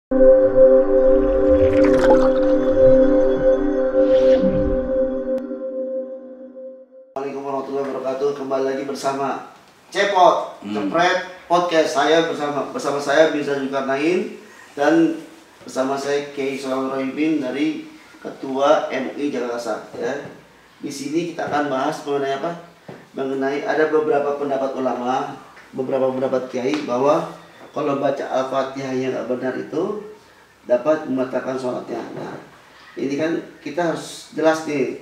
Assalamualaikum warahmatullahi wabarakatuh. Kembali lagi bersama Cepot Cepret Podcast. Saya bersama saya Mirza Zulkarnain dan bersama saya Kiai Sulaiman Rohibin dari Ketua MUI Jakarta. Ya. Di sini kita akan bahas mengenai apa? Mengenai ada beberapa pendapat ulama, beberapa pendapat kiai bahwa kalau baca Al-Fatihah yang nggak benar itu dapat membatalkan sholatnya. Nah, ini kan kita harus jelas nih.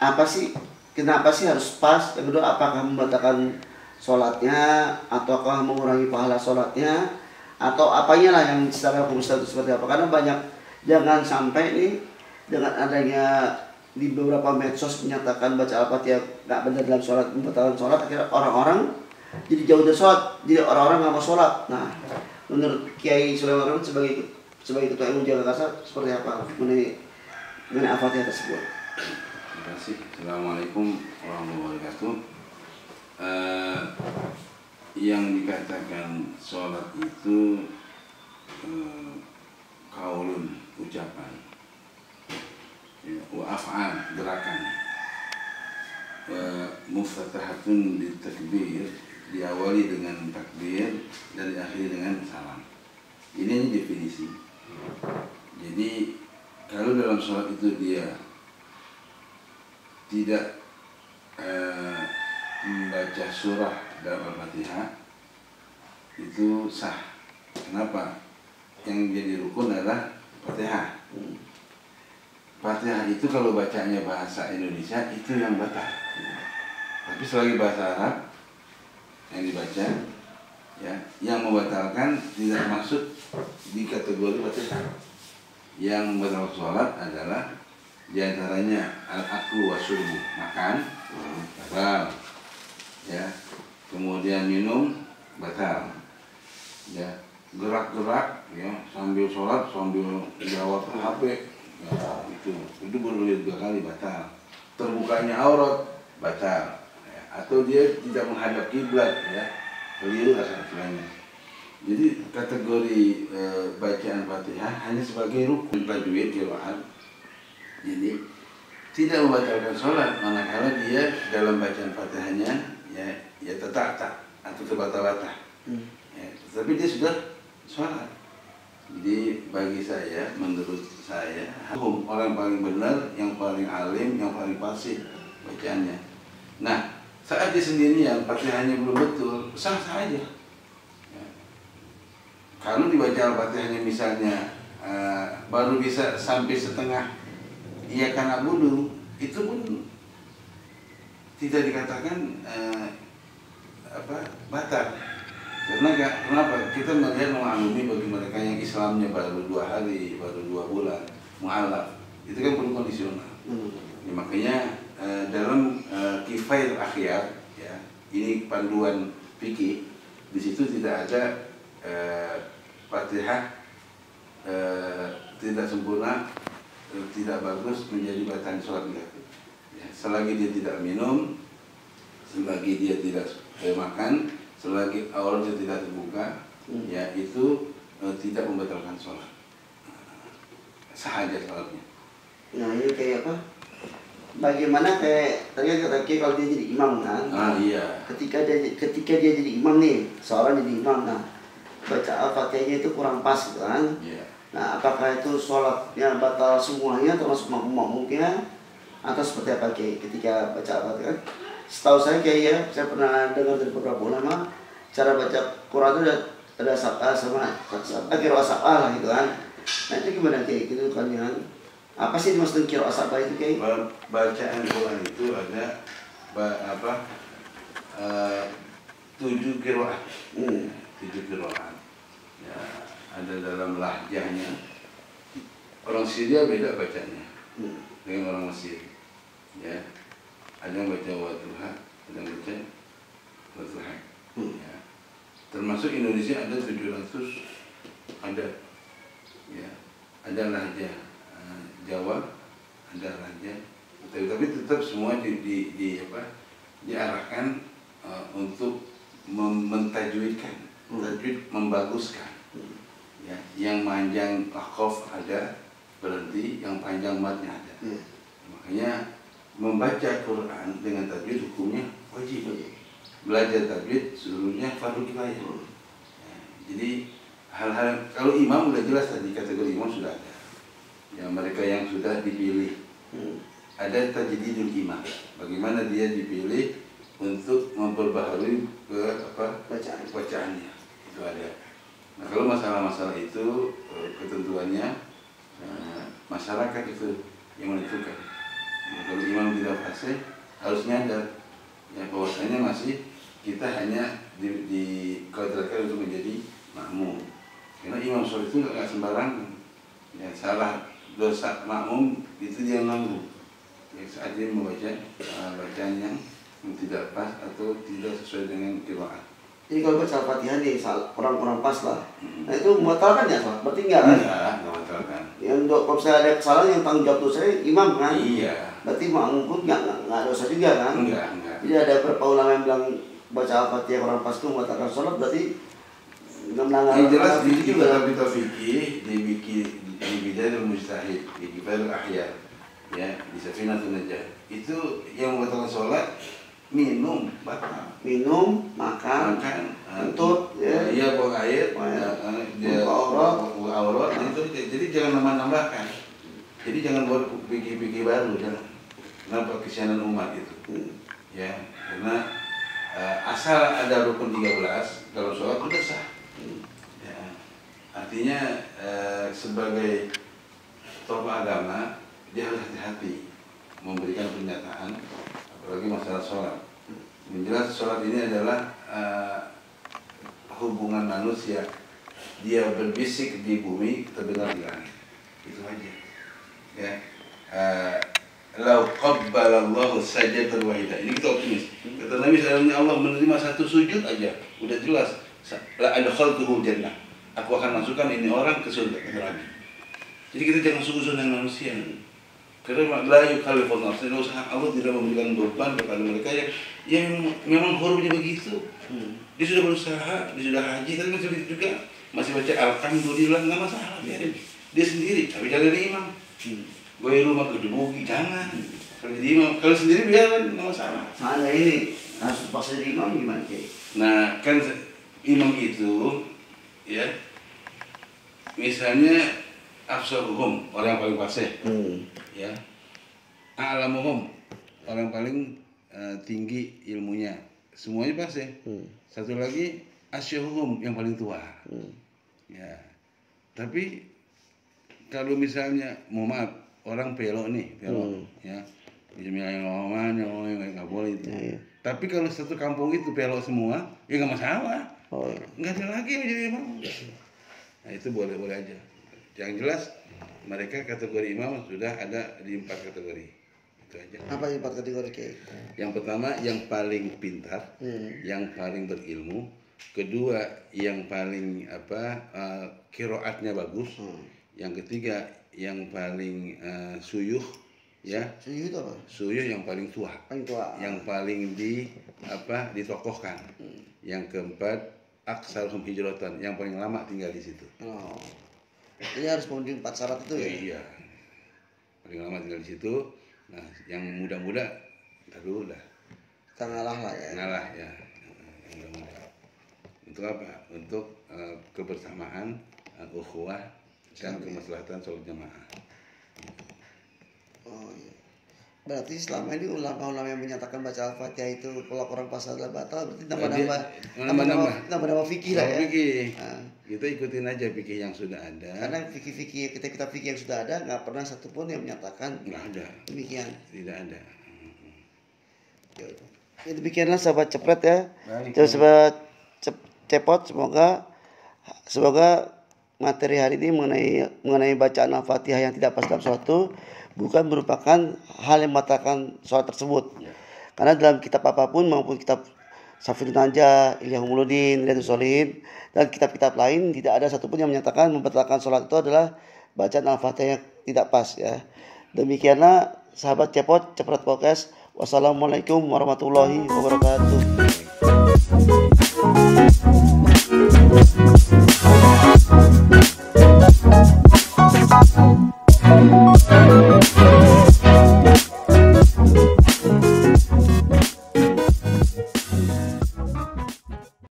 Apa sih? Kenapa sih harus pas? Yang kedua, apakah membatalkan sholatnya, ataukah mengurangi pahala sholatnya, atau apanya lah yang secara hukum itu seperti apa? Karena banyak, jangan sampai nih dengan adanya di beberapa medsos menyatakan baca Al-Fatihah nggak benar dalam sholat, membatalkan sholat, akhirnya orang-orang jadi jauh dari sholat, jadi orang-orang nggak mau sholat. Nah, menurut Kiai Sulaiman sebagai ketua MUI Jakarta seperti apa mengenai Al-Fatihah tersebut? Terima kasih. Assalamualaikum warahmatullahi wabarakatuh. Yang dikatakan sholat itu kaulun, ucapan, wa af'al, gerakan, muftatahatun bitakbir, diawali dengan takbir dan diakhiri dengan salam. Ini definisi. Jadi kalau dalam sholat itu dia tidak membaca surah dalam Al-Fatihah, itu sah. Kenapa? Yang jadi rukun adalah Fatihah. Fatihah itu kalau bacanya bahasa Indonesia itu yang batal. Tapi selagi bahasa Arab yang dibaca, ya, yang membatalkan tidak masuk di kategori Fatihah. Yang membatalkan sholat adalah diantaranya al-aklu wasyurbu, makan batal, ya, kemudian minum batal, ya, gerak-gerak, ya, sambil sholat sambil jawab HP, ya, itu berulang 2 kali batal, terbukanya aurat batal, ya, atau dia tidak menghadap kiblat, ya, keliru asalnya. Jadi kategori bacaan Fatihah hanya sebagai rukun tajwid qiraat. Jadi tidak membatalkan sholat, manakala dia dalam bacaan Fatihahnya ya tetap atau terbata-bata. Ya, tapi dia sudah sholat. Jadi bagi saya, menurut saya, orang paling benar, yang paling alim, yang paling fasih bacaannya. Nah, saat dia sendirian Fatihahnya belum betul, sah-sah aja. Ya. Kalau dibaca Al-Fatihahnya misalnya baru bisa sampai setengah iya karena bunuh, itu pun tidak dikatakan batal. Kenapa? Kita melihat mengalami bagi mereka yang Islamnya baru 2 hari, baru 2 bulan, mu'alaf, itu kan perlu kondisional. Ya, makanya dalam Kifayatul Akhyar, ya, ini panduan fikih, di situ tidak ada Fatihah tidak sempurna, tidak bagus menjadi bacaan sholat negatif. Ya, selagi dia tidak minum, selagi dia tidak makan, selagi auratnya tidak terbuka, ya itu tidak membatalkan sholat. Sah aja sholatnya. Nah ini kayak apa? Bagaimana kayak tadi kata Kiai kalau dia jadi imam kan? Iya. Ketika dia jadi imam nih, seorang jadi imam, nah baca Al-Fatihahnya itu kurang pas gitu kan? Iya. Nah, apakah itu sholatnya batal semuanya termasuk makmumnya atau seperti apa Kiai ketika baca Al-Fatihah? Setahu saya Kiai, ya, saya pernah dengar dari beberapa ulama cara baca Quran itu ada sab'ah sama qiraat sab'ah lah gitu kan. Nah itu gimana Kiai? Gitu kan ya. Apa sih dimaksud qiraat sab'ah itu Kiai? Bacaan Quran itu ada 7 qiraat. 7 qiraat. Ya, ada dalam lahjahnya. Orang Syria beda bacanya dengan orang Mesir. Ya, ada yang baca wadduha, ada yang baca wadduha. Ya. Termasuk Indonesia ada 700 ada. Ya, ada lahjah Jawa, ada lahjah, tapi tetap semua diarahkan untuk mentajwidkan, tajwid membaguskan. Ya, yang panjang qaf ada berhenti, yang panjang matnya ada. Makanya membaca Quran dengan tajwid hukumnya wajib. Belajar tajwid seluruhnya fardu kifayah. Ya, jadi hal-hal kalau imam sudah jelas tadi, kategori imam sudah ada. Ya, mereka yang sudah dipilih. Ada tajdidul imam. Bagaimana dia dipilih untuk memperbaharui bacaannya. Itu ada. Nah, kalau masalah-masalah itu ketentuannya masyarakat itu yang menentukan. Nah, kalau imam tidak fasih harus nyadar ya bahwasanya masih kita hanya dikodrakan untuk menjadi makmum. Karena imam sholat itu nggak sembarangan. Ya, salah dosa makmum itu dia mengganggu. Ya, saat dia membaca bacaan yang tidak pas atau tidak sesuai dengan qiraat. Jadi kalau baca Al-Fatihah nih kurang pas lah. Nah itu membatalkan ya, berarti enggak kan? Enggak membatalkan. Yang kalau misalnya ada kesalahan yang tanggung jawab dosa imam kan? Iya. Berarti makmum pun nggak dosa juga kan? Enggak. Jadi ada beberapa ulama yang bilang baca Al-Fatihah kurang pas itu membatalkan sholat, berarti nggak melanggar. Yang jelas di kitab fikih di Bidayah Mujtahid, di Kifayatul Ahyar, ya di Safinatun Najah. Itu yang membatalkan sholat minum batal. Minum, makan, kentut, ya buang air, buka aurat, jadi jangan nambah-nambahkan. Jadi jangan buat pikir-pikir baru, jangan. Kenapa kesianan umat itu? Ya, karena asal ada rukun 13 dalam sholat sudah sah. Ya, artinya sebagai tokoh agama dia harus hati-hati memberikan pernyataan, apalagi masalah sholat. Menjelas sholat ini adalah hubungan manusia. Dia berbisik di bumi, kita dengar di langit. Itu aja. Ya. Lau qabbalallahu sajdatal wahidah. Ini kita optimis. Kata Nabi sallallahu Allah menerima satu sujud aja, udah jelas. La adkhaltuhu jannah. Aku akan masukkan ini orang ke surga lagi. Jadi kita jangan sungguh-sungguh dengan manusia. Karena la yukallifu nafsan illa wus'aha. Allah tidak memberikan beban kepada mereka yang memang hurufnya begitu. Dia sudah berusaha, dia sudah haji, tapi masih baca alhamdulillah, nggak masalah, biarin. Dia sendiri, tapi jangan dari imam. Gue rumah kedemugi, jangan. Kalau jadi imam, kalau sendiri biarin, nggak masalah. Nah ini harus pas jadi imam gimana Ki? Nah kan imam itu, ya, misalnya afsahuhum, orang yang paling fasih, ya, a'lamuhum, orang paling tinggi ilmunya, semuanya fasih. Satu lagi asyuhum, yang paling tua. Ya, tapi kalau misalnya mau maaf orang pelok nih, ya, Bismillahirrahmanirrahim, nggak boleh itu. Tapi kalau satu kampung itu pelok semua, ya nggak masalah. Nggak ada lagi yang jadi imam. Nah itu boleh-boleh aja. Yang jelas mereka kategori imam sudah ada di 4 kategori. Itu aja. Apa 4 kategori Ki? Yang pertama yang paling pintar, yang paling berilmu. Kedua yang paling qiraatnya bagus. Yang ketiga yang paling suyuh, ya. Suyuh itu apa? Suyuh yang paling tua. Paling tua. Yang paling ditokohkan. Yang keempat aksaruhum hijratan, yang paling lama tinggal di situ. Oh. Ini harus memenuhi 4 syarat itu ya? Iya. Paling lama tinggal di situ. Nah, yang muda-muda dulu dah. Kita ngalah lah ya. Ngalah ya. Muda-muda. Untuk apa? Untuk kebersamaan, ukhuwah dan kemaslahatan sholat jamaah. Oh iya. Berarti selama ini ulama-ulama yang menyatakan baca Al-Fatihah itu kalau kurang pas adalah batal, berarti nambah fikih lah ya. Fikih. Kita ikutin aja fikih yang sudah ada. Karena fikih kita fikih yang sudah ada nggak pernah satupun yang menyatakan nggak ada. Demikian. Tidak ada. Ya, demikianlah sahabat cepret ya. Sahabat cepot, semoga materi hari ini mengenai bacaan Al-Fatihah yang tidak pas dalam sholat itu bukan merupakan hal yang membatalkan sholat tersebut. Karena dalam kitab apapun maupun kitab Safinatun Najah, Ilyah Ulumuddin, Riyadhus Shalihin dan kitab-kitab lain tidak ada satupun yang menyatakan membatalkan sholat itu adalah bacaan Al-Fatihah yang tidak pas ya. Demikianlah sahabat cepret podcast. Wassalamualaikum warahmatullahi wabarakatuh.